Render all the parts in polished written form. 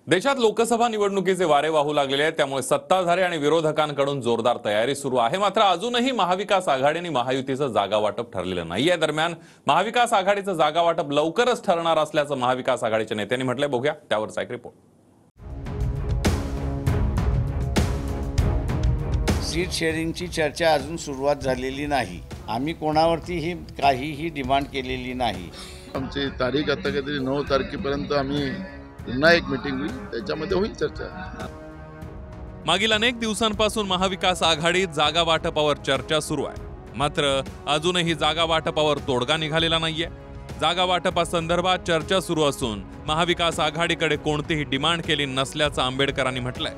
देशात लोकसभा निवडणुकीचे वारे वाहू लागलेले आहेत, त्यामुळे सत्ताधारी आणि विरोधकांकडून जोरदार तयारी सुरू आहे। मात्र अजूनही महाविकास आघाडी आणि महायुतीचं जागा वाटप ठरलेलं नाहीये। दरम्यान महाविकास आघाडीचं जागा वाटप लवकरच ठरणार असल्याचं महाविकास आघाडीच्या नेत्यांनी म्हटलंय। बघूया त्यावरचा एक रिपोर्ट। सीट शेअरिंगची चर्चा अजून सुरुवात झालेली नाही। आम्ही कोणावरतीही काहीही डिमांड केलेली नाही। आमची तारीख आता काहीतरी 9 तारखेपर्यंत आम्ही पुन्हा एक मीटिंग होईल, त्याच्यामध्ये होईल चर्चा। मागील अनेक दिवसांपासून महाविकास आघाडीत जागा वाटपावर चर्चा सुरू आहे। मात्र अजूनही जागा वाटपावर तोडगा निघालेला नाहीये। जागा वाटपासंदर्भात चर्चा सुरू असून महाविकास आघाडीकडे कोणतीही डिमांड केली नसल्याचं आंबेडकरांनी म्हटलंय।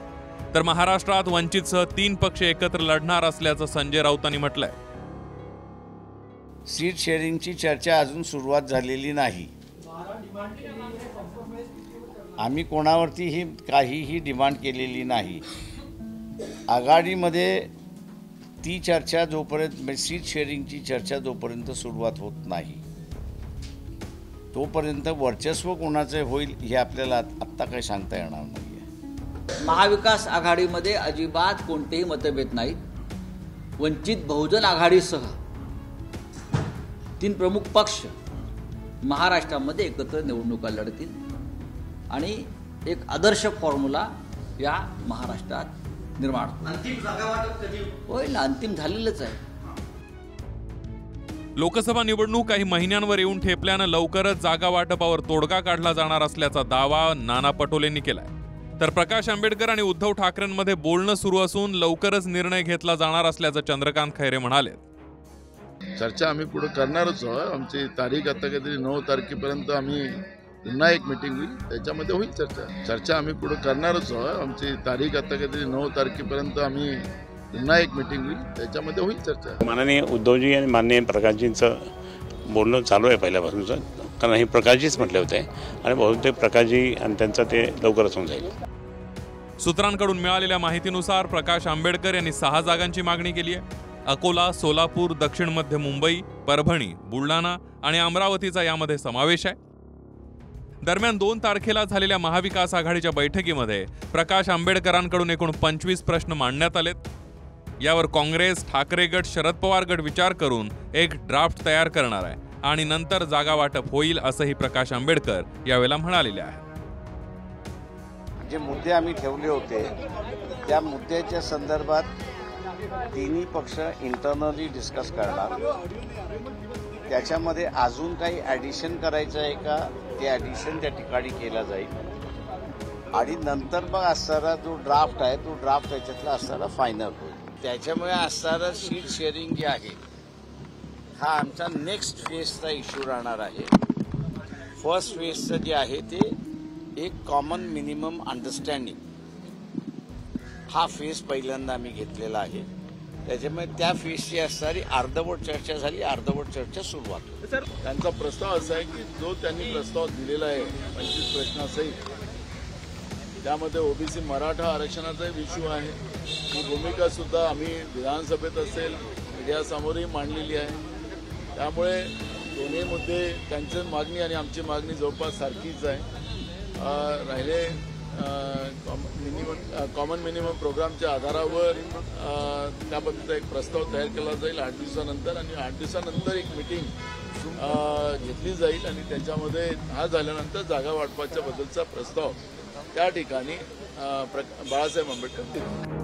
तर महाराष्ट्रात वंचितसह 3 पक्ष एकत्र लढणार असल्याचं संजय राऊतांनी म्हटलंय। सीट शेअरिंगची चर्चा अजून सुरुवात झालेली नाही। आम्ही कोणावरतीही काहीही डिमांड केलेली नाही। आघाडीमध्ये ती चर्चा जोपर्यंत सीट शेअरिंगची चर्चा जोपर्यंत सुरुवात होत नाही तोपर्यंत वर्चस्व कोणाचे होईल हे आपल्याला आत्ता काही सांगता येणार नाही। महाविकास आघाडीमध्ये अजिबात कोणतेही मतभेद नाहीत। वंचित बहुजन आघाडीसह 3 प्रमुख पक्ष महाराष्ट्रामध्ये एकत्र निवडणुका लढतील आणि एक आदर्श फॉर्म्युला या महाराष्ट्रात निर्माण होईल। अंतिम जागा वाटप कधी होईल? अंतिम झालेलंच आहे। लोकसभा निवडणूक काही महिन्यांवर येऊन ठेपल्यानं लवकरच जागा वाटपावर तोडगा काढला जाणार असल्याचा दावा नाना पटोलेंनी केलाय। तर प्रकाश आंबेडकर आणि उद्धव ठाकरेंमध्ये बोलणं सुरू असून लवकरच निर्णय घेतला जाणार असल्याचं चंद्रकांत खैरे म्हणाले। चर्चा आम्ही पुढे करणारच आहोत। आमची तारीख आता काहीतरी 9 तारखेपर्यंत आम्ही पुन्हा एक मीटिंग होईल, त्याच्यामध्ये होईल चर्चा आम्ही पुढे करणारच आहोत। आमची तारीख आता काहीतरी 9 तारखेपर्यंत आम्ही पुन्हा एक मीटिंग होईल, त्याच्यामध्ये होईल चर्चा। माननीय उद्धवजी आणि माननीय प्रकाशजींचं बोलणं चालू आहे पहिल्यापासूनच, कारण हे प्रकाशजीच म्हटले होते आणि बहुतेक प्रकाशजी आणि त्यांचं ते लवकरच होऊन जाईल। सूत्रांकडून मिळालेल्या माहितीनुसार प्रकाश आंबेडकर यांनी 6 जागांची मागणी केली आहे। अकोला, सोलापूर, दक्षिण मध्य मुंबई, परभणी, बुलढाणा आणि अमरावतीचा यामध्ये समावेश आहे। दरम्यान 2 तारखेला झालेल्या महाविकास आघाडीच्या बैठकीमध्ये प्रकाश आंबेडकरांकडून एकूण 25 प्रश्न मांडण्यात आलेत। यावर काँग्रेस, ठाकरे गट, शरद पवार गट विचार करून एक ड्राफ्ट तयार करणार आहे आणि नंतर जागा वाटप होईल असंही प्रकाश आंबेडकर यावेळेला म्हणालेले आहेत। जे मुद्दे आम्ही ठेवले होते त्या मुद्द्याच्या संदर्भात तिन्ही पक्ष इंटरनली डिस्कस करणार। त्याच्यामध्ये अजून काही ॲडिशन करायचं आहे का ते ॲडिशन त्या ठिकाणी केलं जाईल आणि नंतर मग असणारा जो ड्राफ्ट आहे तो ड्राफ्ट त्याच्यातला असणारा फायनल होईल। त्याच्यामुळे असणारा सीट शेअरिंग जे आहे हा आमचा नेक्स्ट फेजचा इश्यू राहणार आहे। फर्स्ट फेजचं जे आहे ते एक कॉमन मिनिमम अंडरस्टँडिंग हा फेज पहिल्यांदा आम्ही घेतलेला आहे। त्याच्यामुळे त्या फेजची असणारी अर्धवट चर्चा झाली, अर्धवट चर्चा सुरुवात। त्यांचा प्रस्ताव असा आहे की जो त्यांनी प्रस्ताव दिलेला आहे 25 प्रश्नासहित, त्यामध्ये ओबीसी मराठा आरक्षणाचा इश्यू आहे। ही भूमिका सुद्धा आम्ही विधानसभेत असेल मीडियासमोरही मांडलेली आहे। त्यामुळे दोन्ही मुद्दे त्यांची मागणी आणि आमची मागणी जवळपास सारखीच आहे। राहिले कॉमन मिनिमम प्रोग्रामच्या आधारावर त्याबद्दल एक प्रस्ताव तयार केला जाईल 8 दिवसानंतर आणि 8 दिवसानंतर एक मीटिंग घेतली जाईल आणि त्याच्यामध्ये हा झाल्यानंतर जागा वाटपाच्या बद्दलचा प्रस्ताव त्या ठिकाणी बाळासाहेब आंबेडकर देतील।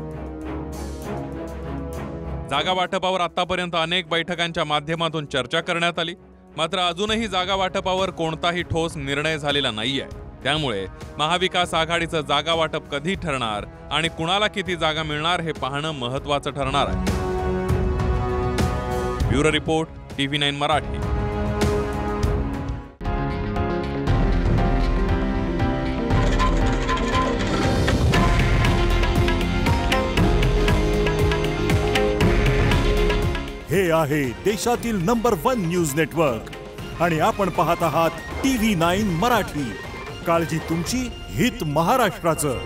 जागा वाटपावर आतापर्यंत अनेक बैठकांच्या माध्यमातून चर्चा करण्यात आली, मात्र अजूनही जागा वाटपावर कोणताही ठोस निर्णय झालेला नाहीये। त्यामुळे महाविकास आघाडीचं जागा वाटप कधी ठरणार आणि कुणाला किती जागा मिळणार हे पाहणं महत्त्वाचं ठरणार आहे। Bureau report, TV9 Marathi. हे आहे देशातील नंबर 1 न्यूज नेटवर्क आणि आपण पाहत आहात TV9 मराठी। काळजी तुमची, हित महाराष्ट्राचं।